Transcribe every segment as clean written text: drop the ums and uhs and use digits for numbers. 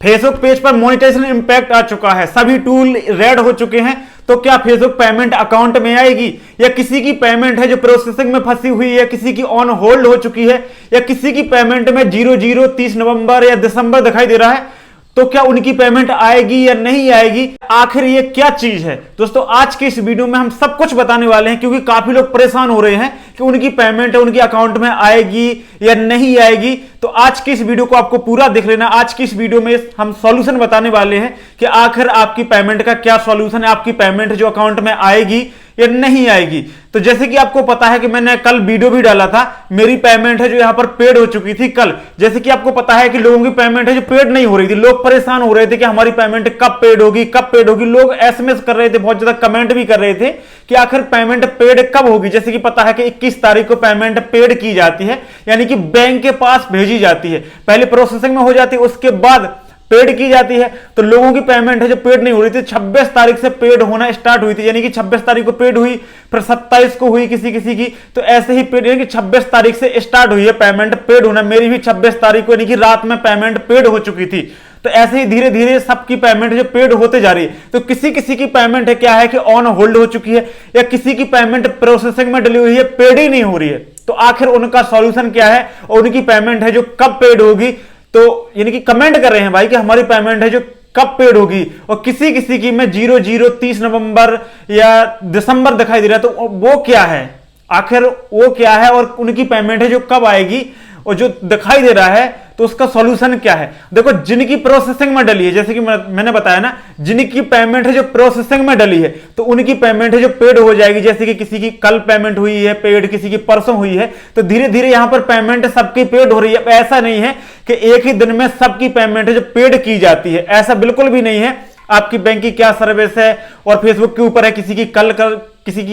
Facebook page पर monetization impact आ चुका है, सभी टूल रेड हो चुके हैं। तो क्या फेसबुक पेमेंट अकाउंट में आएगी, या किसी की पेमेंट है जो प्रोसेसिंग में फंसी हुई है, किसी की ऑन होल्ड हो चुकी है, या किसी की पेमेंट में 00 30 नवंबर या दिसंबर दिखाई दे रहा है, तो क्या उनकी पेमेंट आएगी या नहीं आएगी, आखिर ये क्या चीज है। दोस्तों आज के इस वीडियो में हम सब कुछ बताने वाले हैं, क्योंकि काफी लोग परेशान हो रहे हैं कि उनकी पेमेंट है उनके अकाउंट में आएगी या नहीं आएगी। तो आज की इस वीडियो को आपको पूरा देख लेना। आज की इस वीडियो में हम सॉल्यूशन बताने वाले हैं कि आखिर आपकी पेमेंट का क्या सॉल्यूशन है, आपकी पेमेंट जो अकाउंट में आएगी या नहीं आएगी। तो जैसे कि आपको पता है कि मैंने कल वीडियो भी डाला था, मेरी पेमेंट है जो यहां पर पेड हो चुकी थी कल। जैसे कि आपको पता है कि लोगों की पेमेंट है जो पेड नहीं हो रही थी, लोग परेशान हो रहे थे कि हमारी पेमेंट कब पेड होगी, कब पेड होगी। लोग एसएमएस कर रहे थे, बहुत ज्यादा कमेंट भी कर रहे थे कि आखिर पेमेंट पेड कब होगी। जैसे कि पता है कि 21 तारीख को पेमेंट पेड की जाती है, यानी कि बैंक के पास भेजी जाती है। पहले प्रोसेसिंग में हो जाती है, उसके बाद पेड की जाती है। तो लोगों की पेमेंट है जो पेड नहीं हो रही थी, 26 तारीख से पेड होना स्टार्ट हुई थी, यानी कि 26 तारीख को पेड हुई, फिर 27 को हुई किसी किसी की। तो ऐसे ही पेड, यानी कि 26 तारीख से स्टार्ट हुई है पेमेंट पेड होना। मेरी भी 26 तारीख को यानी कि रात में पेमेंट पेड हो चुकी थी। तो ऐसे ही धीरे धीरे सबकी पेमेंट जो पेड होते जा रही है। तो किसी किसी की पेमेंट है क्या है कि ऑन होल्ड हो चुकी है, या किसी की पेमेंट प्रोसेसिंग में डली हुई है, पेड ही नहीं हो रही है। तो आखिर उनका सॉल्यूशन क्या है और उनकी पेमेंट है जो कब पेड होगी। तो यानी कि कमेंट कर रहे हैं भाई कि हमारी पेमेंट है जो कब पेड होगी, और किसी किसी की में 00 30 नवंबर या दिसंबर दिखाई दे रहा है। तो वो क्या है, आखिर वो क्या है और उनकी पेमेंट है जो कब आएगी और जो दिखाई दे रहा है, तो उसका सॉल्यूशन क्या है। देखो जिनकी प्रोसेसिंग में डली है, जैसे कि मैंने बताया ना, जिनकी पेमेंट है जो प्रोसेसिंग में डली है, तो उनकी पेमेंट है जो पेड हो जाएगी। जैसे कि किसी की कल पेमेंट हुई है पेड, किसी की परसों हुई है, तो धीरे धीरे यहां पर पेमेंट सबकी पेड हो रही है। ऐसा नहीं है कि एक ही दिन में सबकी पेमेंट है जो पेड की जाती है, ऐसा बिल्कुल भी नहीं है। आपकी बैंक की क्या सर्विस है और फेसबुक के ऊपर है, किसी की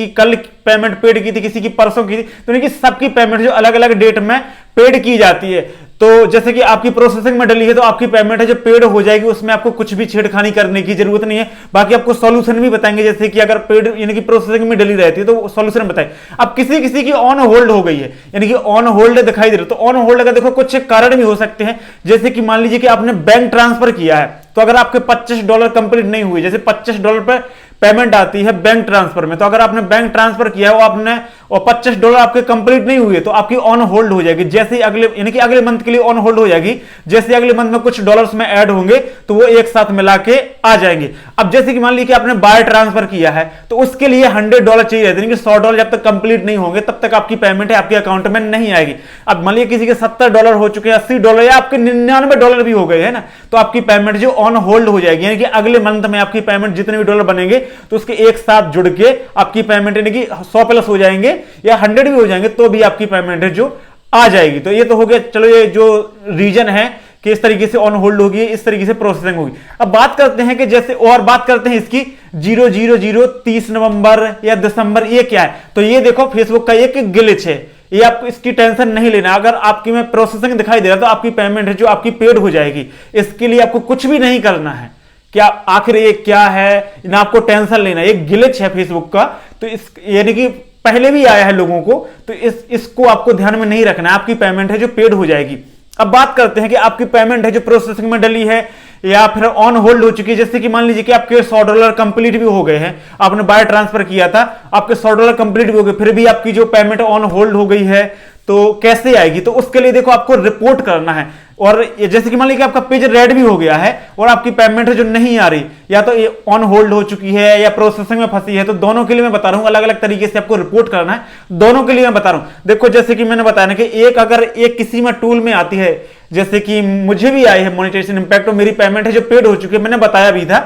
कल पेमेंट पेड की थी, किसी की परसों की थी, तो उनकी सबकी पेमेंट जो अलग अलग डेट में पेड की जाती है। तो जैसे कि आपकी प्रोसेसिंग में डली है तो आपकी पेमेंट है जो पेड हो जाएगी, उसमें आपको कुछ भी छेड़खानी करने की जरूरत नहीं है। बाकी आपको सॉल्यूशन भी बताएंगे, जैसे कि अगर पेड यानी कि प्रोसेसिंग में डली रहती है तो सॉल्यूशन बताएं। अब किसी किसी की ऑन होल्ड हो गई है, यानी कि ऑन होल्ड दिखाई दे रहा है, तो ऑन होल्ड का देखो कुछ कारण भी हो सकते हैं। जैसे कि मान लीजिए कि आपने बैंक ट्रांसफर किया है, तो अगर आपके $25 कंप्लीट नहीं हुई, जैसे $25 पर पेमेंट आती है बैंक ट्रांसफर में, तो अगर आपने बैंक ट्रांसफर किया है आपने और $25 आपके कंप्लीट नहीं हुए, तो आपकी ऑन होल्ड हो जाएगी। जैसे ही अगले यानी कि अगले मंथ के लिए ऑन होल्ड हो जाएगी, जैसे अगले मंथ में कुछ डॉलर्स में ऐड होंगे तो वो एक साथ मिला के आ जाएंगे। अब जैसे कि मान लीजिए कि आपने वायर ट्रांसफर किया है, तो उसके लिए $100 चाहिए, यानी कि $100 जब तक कंप्लीट नहीं होंगे तब तक आपकी पेमेंट है आपके अकाउंट में नहीं आएगी। अब मान लीजिए किसी के $70 हो चुके हैं, $80 या आपके $99 भी हो गए हैं ना, तो आपकी पेमेंट जो ऑन होल्ड हो जाएगी, यानी कि अगले मंथ में आपकी पेमेंट जितने भी डॉलर बनेंगे तो उसके एक साथ जुड़ के आपकी पेमेंट यानी कि 100 प्लस हो जाएंगे या 100 भी हो जाएंगे, तो भी आपकी पेमेंट है जो आ जाएगी। तो ये तो हो गया, चलो ये जो रीजन है कि इस तरीके से ऑन होल्ड होगी, इस तरीके से प्रोसेसिंग होगी। अब बात करते हैं कि जैसे और बात करते हैं इसकी 000 30 नवंबर या दिसंबर, ये क्या है। तो ये देखो फेसबुक का एक ग्लिच है, ये आपको इसकी टेंशन नहीं लेना। अगर आपकी में प्रोसेसिंग दिखाई दे रहा है तो आपकी पेमेंट है जो आपकी पेड हो जाएगी, इसके लिए आपको कुछ भी नहीं करना है। क्या आखिर ये क्या है ना, आपको टेंशन लेना, एक ग्लिच है फेसबुक का। तो इस यानी कि पहले भी आया है लोगों को, तो इसको आपको ध्यान में नहीं रखना है, आपकी पेमेंट है जो पेड हो जाएगी। अब बात करते हैं कि आपकी पेमेंट है जो प्रोसेसिंग में डली है या फिर ऑन होल्ड हो चुकी है। जैसे कि मान लीजिए कि आपके $100 कंप्लीट भी हो गए हैं, आपने वायर ट्रांसफर किया था, आपके $100 कंप्लीट भी हो गए, फिर भी आपकी जो पेमेंट ऑन होल्ड हो गई है, तो कैसे आएगी। तो उसके लिए देखो आपको रिपोर्ट करना है। और जैसे कि मान लीजिए कि आपका पेज रेड भी हो गया है और आपकी पेमेंट है जो नहीं आ रही, या तो ये ऑन होल्ड हो चुकी है या प्रोसेसिंग में फंसी है, तो दोनों के लिए मैं बता रहा हूं अलग अलग तरीके से आपको रिपोर्ट करना है। दोनों के लिए मैं बता रहा हूं। देखो जैसे कि मैंने बताया ना कि अगर एक किसी में टूल में आती है, जैसे कि मुझे भी आई है मोनेटाइजेशन इंपैक्ट और मेरी पेमेंट है जो पेड हो चुकी है, मैंने बताया भी था,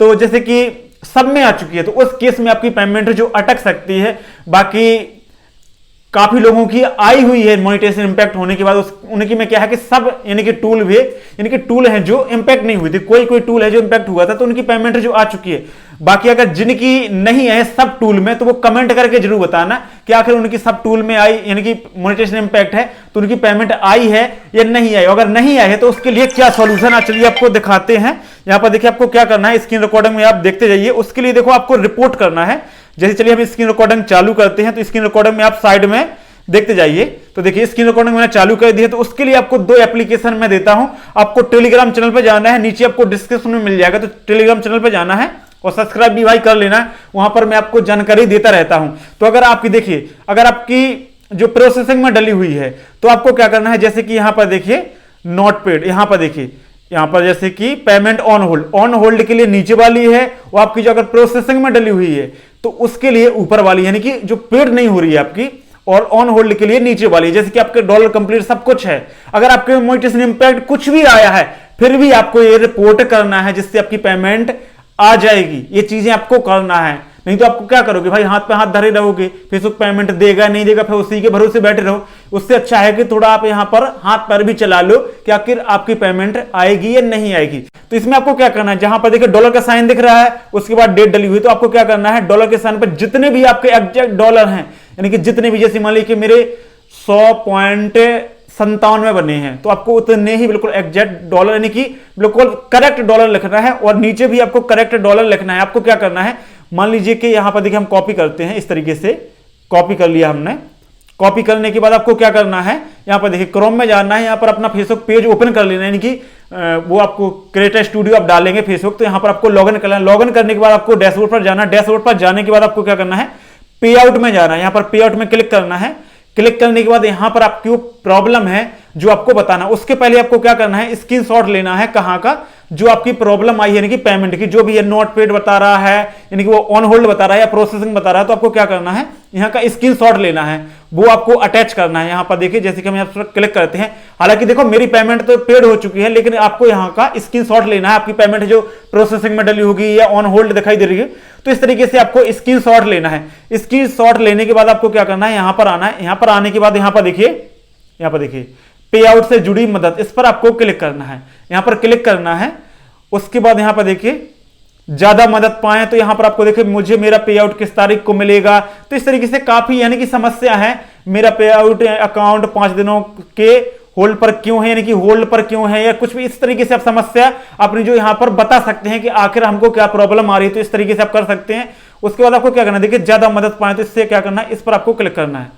तो जैसे कि सब में आ चुकी है, तो उस केस में आपकी पेमेंट है जो अटक सकती है। बाकी काफी लोगों की आई हुई है मोनेटाइजेशन इंपैक्ट होने के बाद, उनकी में क्या है कि सब यानी कि टूल भी यानी कि टूल है जो इंपैक्ट नहीं हुई थी, कोई टूल है जो इंपैक्ट हुआ था, तो उनकी पेमेंट जो आ चुकी है। बाकी अगर जिनकी नहीं है सब टूल में, तो वो कमेंट करके जरूर बताना कि आखिर उनकी सब टूल में आई यानी कि मोनेटाइजेशन इंपैक्ट है, तो उनकी पेमेंट आई है या नहीं आई। अगर नहीं आई है तो उसके लिए क्या सॉल्यूशन है, चलिए आपको दिखाते हैं। यहां पर देखिए आपको क्या करना है, स्क्रीन रिकॉर्डिंग में आप देखते जाइए। उसके लिए देखो आपको रिपोर्ट करना है। जैसे चलिए हम स्क्रीन रिकॉर्डिंग चालू करते हैं, तो स्क्रीन रिकॉर्डिंग में आप साइड में देखते जाइए। तो देखिए स्क्रीन रिकॉर्डिंग मैंने चालू कर दी है। तो उसके लिए आपको दो एप्लीकेशन मैं देता हूं। आपको टेलीग्राम चैनल पे जाना है, नीचे आपको डिस्क्रिप्शन में मिल जाएगा। तो टेलीग्राम चैनल पे जाना है और सब्सक्राइब भी भाई कर लेना है, वहां पर मैं आपको जानकारी देता रहता हूं। तो अगर आपकी देखिए, अगर आपकी जो प्रोसेसिंग में डली हुई है तो आपको क्या करना है, जैसे कि यहां पर देखिए नॉट पेड, यहां पर देखिए, यहां पर जैसे कि पेमेंट ऑन होल्ड के लिए नीचे वाली है, वो आपकी जो अगर प्रोसेसिंग में डली हुई है तो उसके लिए ऊपर वाली, यानी कि जो पेड नहीं हो रही है आपकी, और ऑन होल्ड के लिए नीचे वाली, जैसे कि आपके डॉलर कंप्लीट सब कुछ है। अगर आपके मोनेटाइजेशन इंपैक्ट कुछ भी आया है फिर भी आपको ये रिपोर्ट करना है, जिससे आपकी पेमेंट आ जाएगी। ये चीजें आपको करना है, नहीं तो आपको क्या करोगे भाई, हाथ पे हाथ धरे रहोगे, फेसबुक पेमेंट देगा नहीं देगा, फिर उसी के भरोसे बैठे रहो। उससे अच्छा है कि थोड़ा आप यहां पर हाथ पैर भी चला लो कि आखिर आपकी पेमेंट आएगी या नहीं आएगी। तो इसमें आपको क्या करना है, जहां पर देखिए डॉलर का साइन दिख रहा है, उसके बाद डेट डली हुई, तो आपको क्या करना है, डॉलर के साइन पर जितने भी आपके एग्जैक्ट डॉलर हैं, यानी कि जितने भी, जैसे मान लीजिए मेरे 100.97 बने हैं, तो आपको उतने ही बिल्कुल एग्जैक्ट डॉलर, यानी कि बिल्कुल करेक्ट डॉलर लिखना है, और नीचे भी आपको करेक्ट डॉलर लिखना है। आपको क्या करना है, मान लीजिए कि यहां पर देखिए हम कॉपी करते हैं, इस तरीके से कॉपी कर लिया हमने। कॉपी करने के बाद आपको क्या करना है, यहां पर देखिए क्रोम में जाना है, यहां पर अपना फेसबुक पेज ओपन कर लेना है, यानी कि वो आपको क्रिएटर स्टूडियो आप डालेंगे फेसबुक, तो यहां पर आपको लॉगिन करना है। लॉगिन करने के बाद आपको डैशबोर्ड पर जाना है। डैशबोर्ड पर जाने के बाद आपको क्या करना है, पे आउट में जाना है, यहां पर पे आउट में क्लिक करना है। क्लिक करने के बाद यहां पर आपकी वो प्रॉब्लम है जो आपको बताना, उसके पहले आपको क्या करना है, स्क्रीनशॉट लेना है, कहां का, जो आपकी प्रॉब्लम आई है, यानी कि पेमेंट की, जो भी है नॉट पेड बता रहा है, यानी कि वो ऑन होल्ड बता रहा है या प्रोसेसिंग बता रहा है, तो आपको क्या करना है, यहां का स्क्रीनशॉट लेना है, वो आपको अटैच करना है। यहां पर देखिए जैसे कि हम यहां पर क्लिक करते हैं, हालांकि देखो मेरी पेमेंट तो पेड हो चुकी है, लेकिन आपको यहां का स्क्रीनशॉट लेना है, आपकी पेमेंट जो प्रोसेसिंग में डली होगी या ऑन होल्ड दिखाई दे रही है, तो इस तरीके से आपको स्क्रीनशॉट लेना है। स्क्रीनशॉट लेने के बाद आपको क्या करना है, यहां पर आना है। यहां पर आने के बाद यहां पर देखिए पे आउट से जुड़ी मदद, इस पर आपको क्लिक करना है, यहां पर क्लिक करना है। उसके बाद यहां पर देखिए ज्यादा मदद पाएं, तो यहां पर आपको देखिए मुझे मेरा पे आउट किस तारीख को मिलेगा, तो इस तरीके से काफी, यानी कि समस्या है, मेरा पे आउट अकाउंट 5 दिनों के होल्ड पर क्यों है, यानी कि होल्ड पर क्यों है, या कुछ भी इस तरीके से आप समस्या अपनी जो यहां पर बता सकते हैं कि आखिर हमको क्या प्रॉब्लम आ रही है, तो इस तरीके से आप कर सकते हैं। उसके बाद आपको क्या करना है, देखिए ज्यादा मदद पाएं, तो इससे क्या करना है, इस पर आपको क्लिक करना है।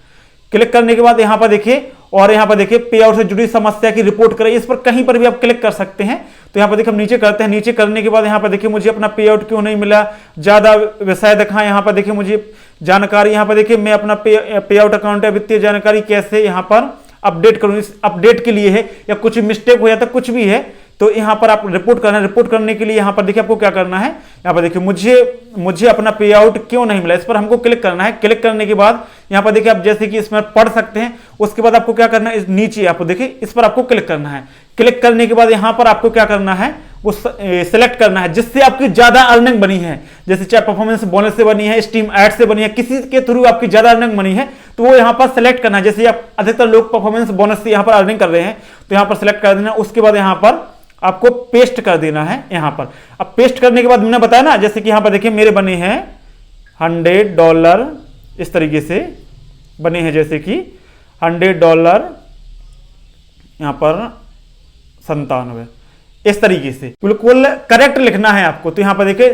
क्लिक करने के बाद यहां पर देखिए, और यहां पर देखिए पे आउट से जुड़ी समस्या की रिपोर्ट करें, इस पर कहीं पर भी आप क्लिक कर सकते हैं। तो यहां पर देखिए हम नीचे करते हैं, नीचे करने के बाद यहां पर देखिए मुझे अपना पे आउट क्यों नहीं मिला, ज्यादा विषय दिखाएं, यहां पर देखिए मुझे जानकारी, यहां पर देखिए मैं अपना पे आउट अकाउंट या वित्तीय जानकारी कैसे यहां पर अपडेट करूं, इस अपडेट के लिए है, या कुछ मिस्टेक हो जाता कुछ भी है, तो यहां पर आप रिपोर्ट करना है। रिपोर्ट करने के लिए यहां पर देखिए आपको क्या करना है, यहां पर देखिए मुझे अपना पे आउट क्यों नहीं मिला, इस पर हमको क्लिक करना है। क्लिक करने के बाद यहां पर देखिए आप जैसे कि इसमें पढ़ सकते हैं। उसके बाद आपको क्या करना है, इस नीचे आपको देखिए इस पर आपको क्लिक करना है। क्लिक करने के बाद यहां पर आपको क्या करना है, वो सिलेक्ट करना है जिससे आपकी ज्यादा अर्निंग बनी है, जैसे चाहे परफॉर्मेंस बोनस से बनी है, स्टीम एड से बनी है, किसी के थ्रू आपकी ज्यादा अर्निंग बनी है, तो वो यहां पर सिलेक्ट करना है। जैसे आप अधिकतर लोग परफॉर्मेंस बोनस से यहां पर अर्निंग कर रहे हैं, तो यहां पर सिलेक्ट कर देना। उसके बाद यहां पर आपको पेस्ट कर देना है यहां पर। अब पेस्ट करने के बाद मैंने बताया ना, जैसे कि यहां पर देखिए मेरे बने हैं $100, इस तरीके से बने हैं, जैसे कि $100 यहां पर 97, इस तरीके से बिल्कुल करेक्ट लिखना है आपको। तो यहां पर देखिए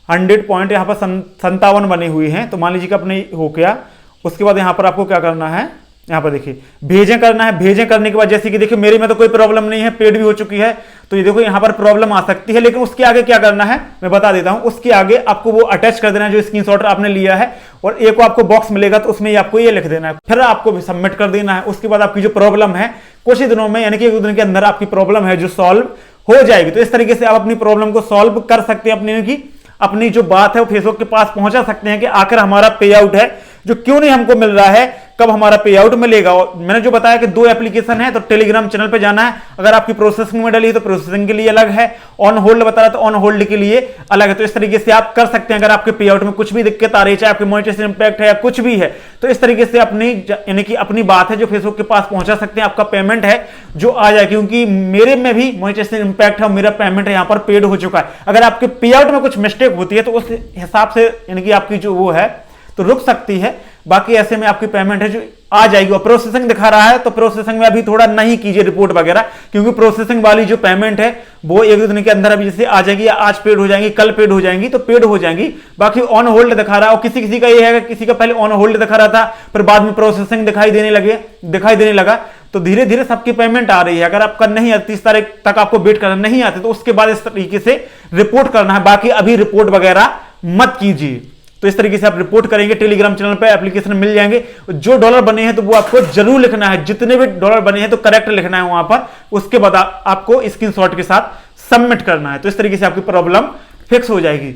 100 पॉइंट यहां पर 57 बने हुए हैं, तो मान लीजिए कि अपने हो गया। उसके बाद यहां पर आपको क्या करना है, यहां पर देखिए भेजें करना है। भेजें करने के बाद जैसे कि देखिए मेरे में तो कोई प्रॉब्लम नहीं है, पेड भी हो चुकी है, तो ये देखो यहां पर प्रॉब्लम आ सकती है, लेकिन उसके आगे क्या करना है मैं बता देता हूं। उसके आगे आपको वो अटैच कर देना है जो स्क्रीनशॉट आपने लिया है, और एक आपको बॉक्स मिलेगा, तो उसमें आपको ये लिख देना है, फिर आपको सबमिट कर देना है। उसके बाद आपकी जो प्रॉब्लम है कुछ ही दिनों में, यानी कि 1 दिन के अंदर आपकी प्रॉब्लम है जो सॉल्व हो जाएगी। तो इस तरीके से आप अपनी प्रॉब्लम को सॉल्व कर सकते हैं, अपनी जो बात है वो फेसबुक के पास पहुंचा सकते हैं कि आखिर हमारा पे आउट है जो क्यों नहीं हमको मिल रहा है, कब हमारा पे आउट मिलेगा। और मैंने जो बताया कि 2 एप्लीकेशन है, तो टेलीग्राम चैनल पे जाना है। अगर आपकी प्रोसेसिंग में डली है तो प्रोसेसिंग के लिए अलग है, ऑन होल्ड बता रहा है तो ऑन होल्ड के लिए अलग है। तो इस तरीके से आप कर सकते हैं। अगर आपके पे आउट में कुछ भी दिक्कत आ रही है, चाहे आपके मोनेटाइजेशन इंपैक्ट है या कुछ भी है, तो इस तरीके से अपनी यानी कि अपनी बात है जो फेसबुक के पास पहुंचा सकते हैं, आपका पेमेंट है जो आ जाए। क्योंकि मेरे में भी मोनेटाइजेशन इंपैक्ट है, मेरा पेमेंट है यहाँ पर पेड हो चुका है। अगर आपके पे आउट में कुछ मिस्टेक होती है तो उस हिसाब से यानी कि आपकी जो वो है तो रुक सकती है। बाकी ऐसे में आपकी पेमेंट है जो आ जाएगी। और प्रोसेसिंग दिखा रहा है तो प्रोसेसिंग में अभी थोड़ा नहीं कीजिए रिपोर्ट वगैरह, क्योंकि प्रोसेसिंग वाली जो पेमेंट है वो एक दो दिन के अंदर अभी जैसे आ जाएगी, या आज पेड हो जाएंगी, कल पेड हो जाएंगी, तो पेड हो जाएंगी। बाकी ऑन होल्ड दिखा रहा है, और किसी किसी का ये है, किसी का पहले ऑन होल्ड दिखा रहा था, फिर बाद में प्रोसेसिंग दिखाई देने लगा। तो धीरे धीरे सबकी पेमेंट आ रही है। अगर आपका नहीं आती, 30 तारीख तक आपको वेट करना नहीं आते, तो उसके बाद इस तरीके से रिपोर्ट करना है। बाकी अभी रिपोर्ट वगैरह मत कीजिए। तो इस तरीके से आप रिपोर्ट करेंगे, टेलीग्राम चैनल पे एप्लीकेशन मिल जाएंगे। जो डॉलर बने हैं तो वो आपको जरूर लिखना है, जितने भी डॉलर बने हैं तो करेक्ट लिखना है वहां पर। उसके बाद आपको स्क्रीनशॉट के साथ सबमिट करना है। तो इस तरीके से आपकी प्रॉब्लम फिक्स हो जाएगी।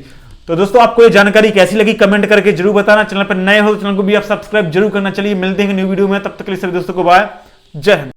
तो दोस्तों, आपको ये जानकारी कैसी लगी कमेंट करके जरूर बताना। चैनल पर नए हो तो चैनल को भी आप सब्सक्राइब जरूर करना। चलिए मिलते हैं न्यू वीडियो में, तब तक के लिए सभी दोस्तों को बाय, जय हिंद।